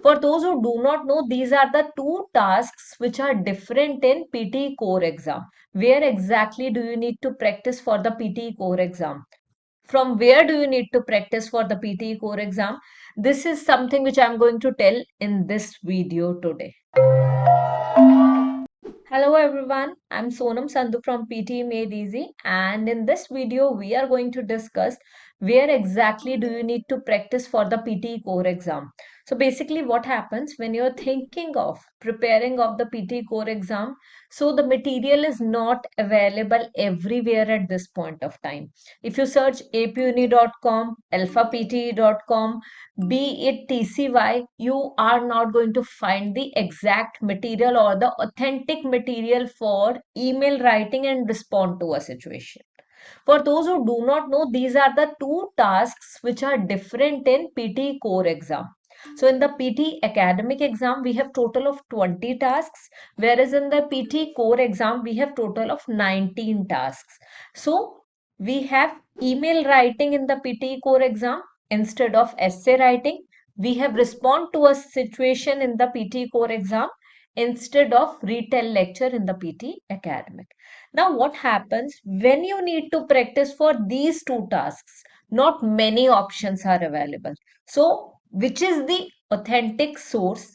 For those who do not know, these are the two tasks which are different in PTE Core Exam. Where exactly do you need to practice for the PTE Core Exam? From where do you need to practice for the PTE Core Exam? This is something which I am going to tell in this video today. Hello everyone, I'm Sonam Sandhu from PTE Made Easy, and in this video we are going to discuss where exactly do you need to practice for the PTE Core Exam. So basically what happens when you're thinking of preparing of the PTE Core Exam, so the material is not available everywhere at this point of time. If you search APEUni.com, AlfaPTE.com, be it TCY, you are not going to find the exact material or the authentic material for email writing and respond to a situation. For those who do not know, these are the two tasks which are different in PTE Core Exam. So in the PTE academic exam, we have total of 20 tasks, whereas in the PTE Core Exam, we have total of 19 tasks. So we have email writing in the PTE Core Exam instead of essay writing. We have respond to a situation in the PTE Core Exam instead of retell lecture in the PTE academic. Now, what happens when you need to practice for these two tasks? Not many options are available. So, which is the authentic source?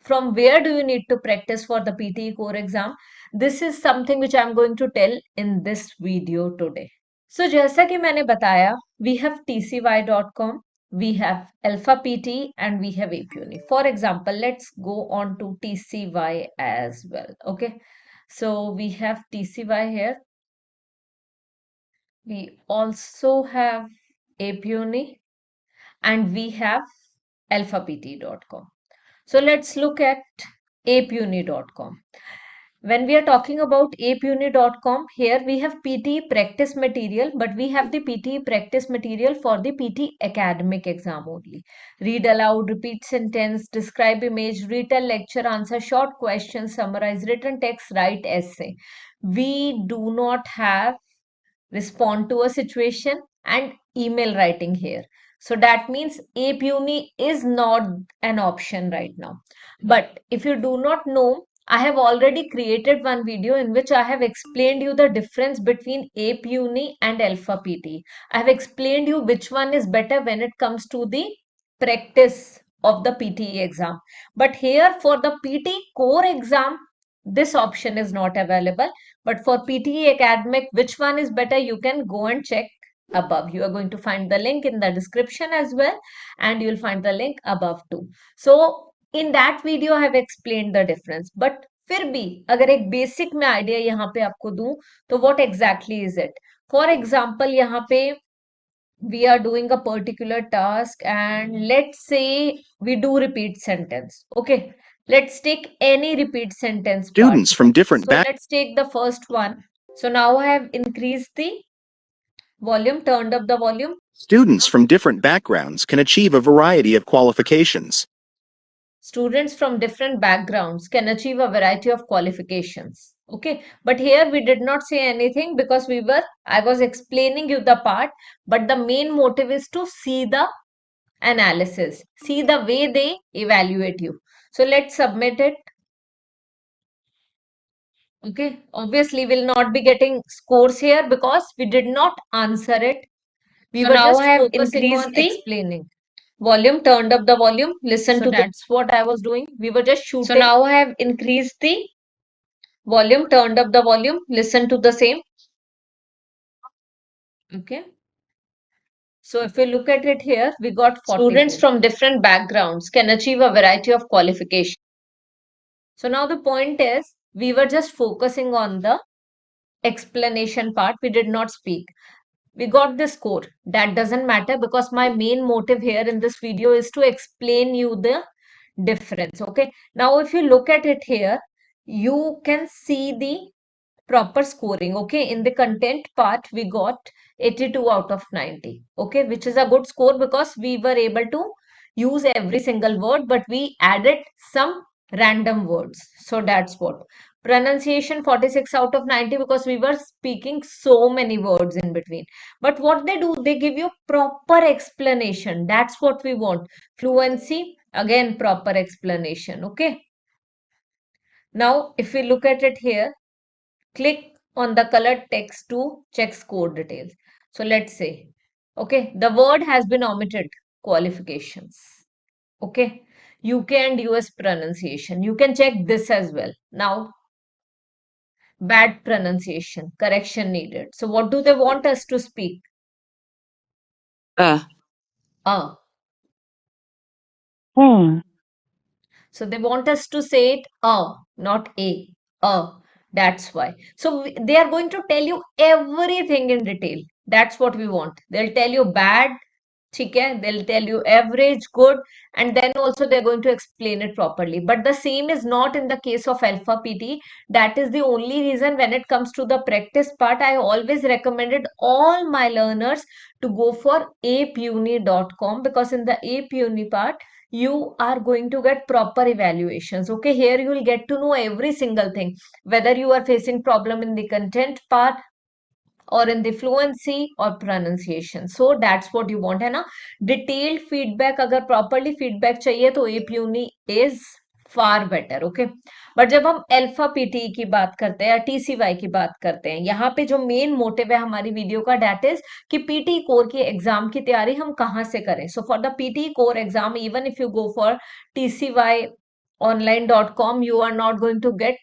From where do you need to practice for the PTE Core Exam? This is something which I am going to tell in this video today. So, जैसा कि मैंने बताया, we have tcy.com, we have AlfaPTE, and we have APEUni. For example, let's go on to TCY as well. Okay. So we have TCY here. We also have APEUni and we have alphapte.com. So let's look at apeuni.com. When we are talking about apeuni.com, here we have PTE practice material, but we have the PTE practice material for the PTE academic exam only. Read aloud, repeat sentence, describe image, retell lecture, answer short questions, summarize written text, write essay. We do not have respond to a situation and email writing here. So that means APEUni is not an option right now. But if you do not know, I have already created one video in which I have explained you the difference between APEUni and AlfaPTE. I have explained you which one is better when it comes to the practice of the PTE exam. But here for the PTE core exam, this option is not available. But for PTE academic, which one is better? You can go and check above. You are going to find the link in the description as well, and you'll find the link above too. So in that video, I have explained the difference. But फिर भी अगर एक basic में idea यहाँ पे आपको दूं तो what exactly is it? For example, यहाँ पे we are doing a particular task and let's say we do repeat sentence. Okay, let's take any repeat sentence part. Students from different So let's take the first one. So now I have increased the volume, turned up the volume. Students from different backgrounds can achieve a variety of qualifications. Students from different backgrounds can achieve a variety of qualifications. Okay, but here we did not say anything because I was explaining you the part, but the main motive is to see the analysis, see the way they evaluate you. So let's submit it. Okay, obviously we'll not be getting scores here because we did not answer it. We were just focusing on explaining. Volume, turned up the volume, listen to that's what I was doing. We were just shooting. So now I have increased the volume, turned up the volume, listen to the same. Okay. So if we look at it here, we got 40. Students from different backgrounds can achieve a variety of qualifications. So now the point is, we were just focusing on the explanation part. We did not speak. We got the score. That doesn't matter because my main motive here in this video is to explain you the difference. Okay. Now, if you look at it here, you can see the proper scoring. Okay. In the content part, we got 82 out of 90. Okay. Which is a good score because we were able to use every single word, but we added some random words. So that's what. Pronunciation 46 out of 90 because we were speaking so many words in between. But what they do, they give you proper explanation. That's what we want. Fluency Again, proper explanation. Okay. Now, if we look at it here, click on the colored text to check score details. So let's say, okay, the word has been omitted, qualifications. Okay, UK and US pronunciation. You can check this as well. Now, bad pronunciation, correction needed. So what do they want us to speak? Uh. Uh. Hmm. So they want us to say it not a. That's why. So they are going to tell you everything in detail. That's what we want. They'll tell you bad, ठीक है, they'll tell you average, good, and then also they're going to explain it properly. But the same is not in the case of AlfaPTE. That is the only reason when it comes to the practice part, I always recommended all my learners to go for APEUni.com, because in the APEUni part, you are going to get proper evaluations. Okay, here you will get to know every single thing, whether you are facing problem in the content part or in the fluency or pronunciation. So that's what you want, है ना? Detailed feedback, अगर properly feedback चाहिए तो APUni is far better. Okay, but जब हम alpha PTE की बात करते हैं या टीसीवाई की बात करते हैं, यहाँ पे जो मेन मोटिव है हमारी वीडियो का, डेट इज कि पीटी कोर की एग्जाम की तैयारी हम कहाँ से करें. So for the PT core exam, even if you go for TCY online.com, you are not going to get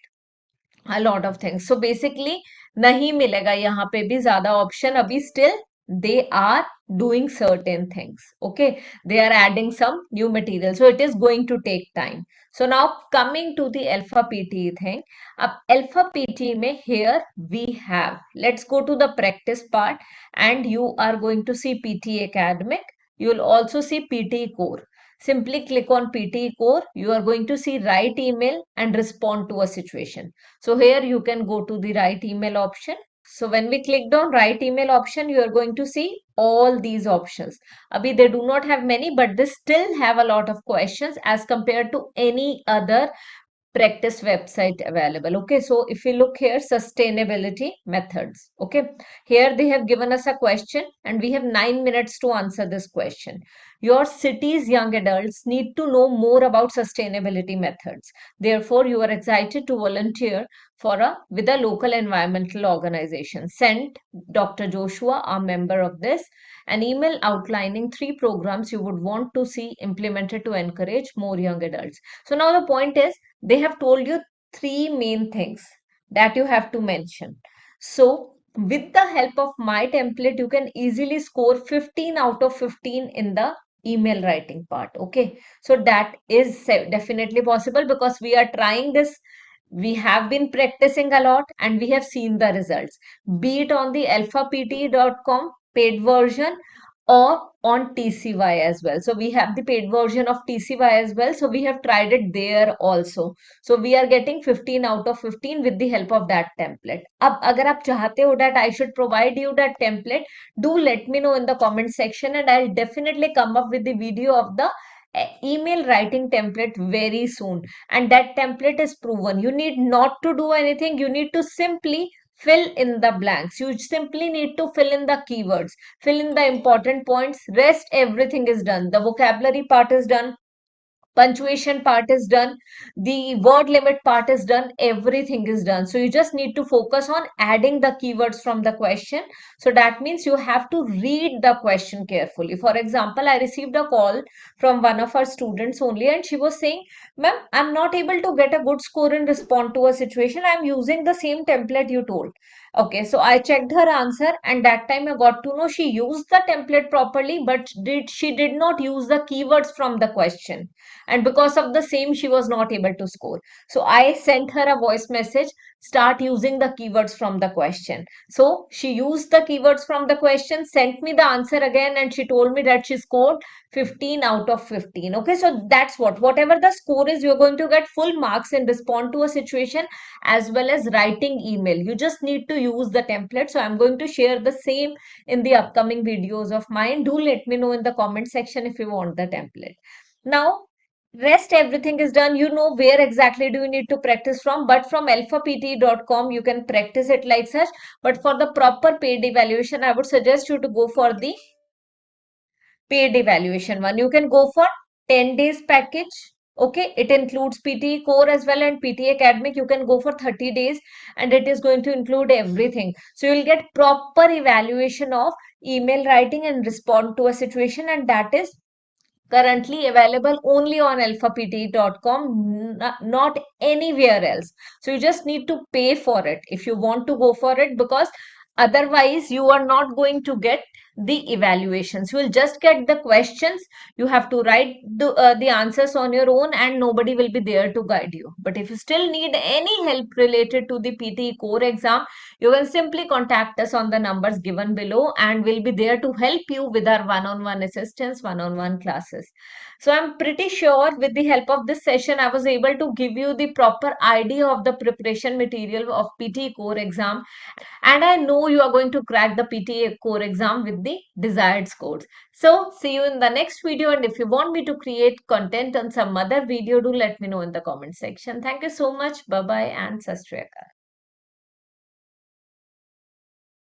a lot of things. So basically नहीं मिलेगा यहाँ पे भी ज्यादा ऑप्शन अभी. Still they are doing certain things. Okay, they are adding some new material, so it is going to take time. So now coming to the alpha PTE thing. अब alpha PTE में here we have, let's go to the practice part, and you are going to see PTE academic. You will also see PTE core. Simply click on PTE core. You are going to see write email and respond to a situation. So here you can go to the write email option. So when we clicked on write email option, you are going to see all these options. Abhi they do not have many, but they still have a lot of questions as compared to any other practice website available. Okay, so if you look here, sustainability methods. Okay, here they have given us a question and we have 9 minutes to answer this question. Your city's young adults need to know more about sustainability methods. Therefore, you are excited to volunteer for a with a local environmental organization. Send Dr. Joshua, a member of this, an email outlining 3 programs you would want to see implemented to encourage more young adults. So now the point is, they have told you 3 main things that you have to mention. So with the help of my template, you can easily score 15 out of 15 in the email writing part. Okay, so that is definitely possible because we are trying this. We have been practicing a lot and we have seen the results, be it on the alphapte.com paid version or on TCY as well. So we have the paid version of TCY as well. So we have tried it there also. So we are getting 15 out of 15 with the help of that template. अब अगर आप चाहते हो that I should provide you that template, do let me know in the comment section and I'll definitely come up with the video of the email writing template very soon. And that template is proven. You need not to do anything. You need to simply fill in the blanks. You simply need to fill in the keywords, fill in the important points. Rest everything is done. The vocabulary part is done, punctuation part is done, the word limit part is done, everything is done. So you just need to focus on adding the keywords from the question. So that means you have to read the question carefully. For example, I received a call from one of our students only and she was saying, ma'am, I'm not able to get a good score and respond to a situation. I'm using the same template you told. Okay, so I checked her answer and that time I got to know she used the template properly, but she did not use the keywords from the question, and because of the same she was not able to score. So I sent her a voice message, start using the keywords from the question. So she used the keywords from the question, sent me the answer again, and she told me that she scored 15 out of 15. Okay, so that's whatever the score is, you're going to get full marks in respond to a situation as well as writing email. You just need to use the template. So I'm going to share the same in the upcoming videos of mine. Do let me know in the comment section if you want the template. Now rest everything is done. You know where exactly do you need to practice from, but from alphapte.com you can practice it like such. But for the proper paid evaluation, I would suggest you to go for the paid evaluation one. You can go for 10 days package. Okay, it includes PTE Core as well and PTE Academic. You can go for 30 days and it is going to include everything. So you'll get proper evaluation of email writing and respond to a situation, and that is currently available only on alphapte.com, not anywhere else. So you just need to pay for it if you want to go for it, because otherwise you are not going to get the evaluations. You will just get the questions. You have to write the answers on your own and nobody will be there to guide you. But if you still need any help related to the PTE core exam, you can simply contact us on the numbers given below and we'll be there to help you with our one-on-one assistance, one-on-one classes. So I'm pretty sure with the help of this session, I was able to give you the proper idea of the preparation material of PTE core exam. And I know you are going to crack the PTE core exam with the desired scores. So see you in the next video. And if you want me to create content on some other video, do let me know in the comment section. Thank you so much. Bye-bye and Sat Sri Akal.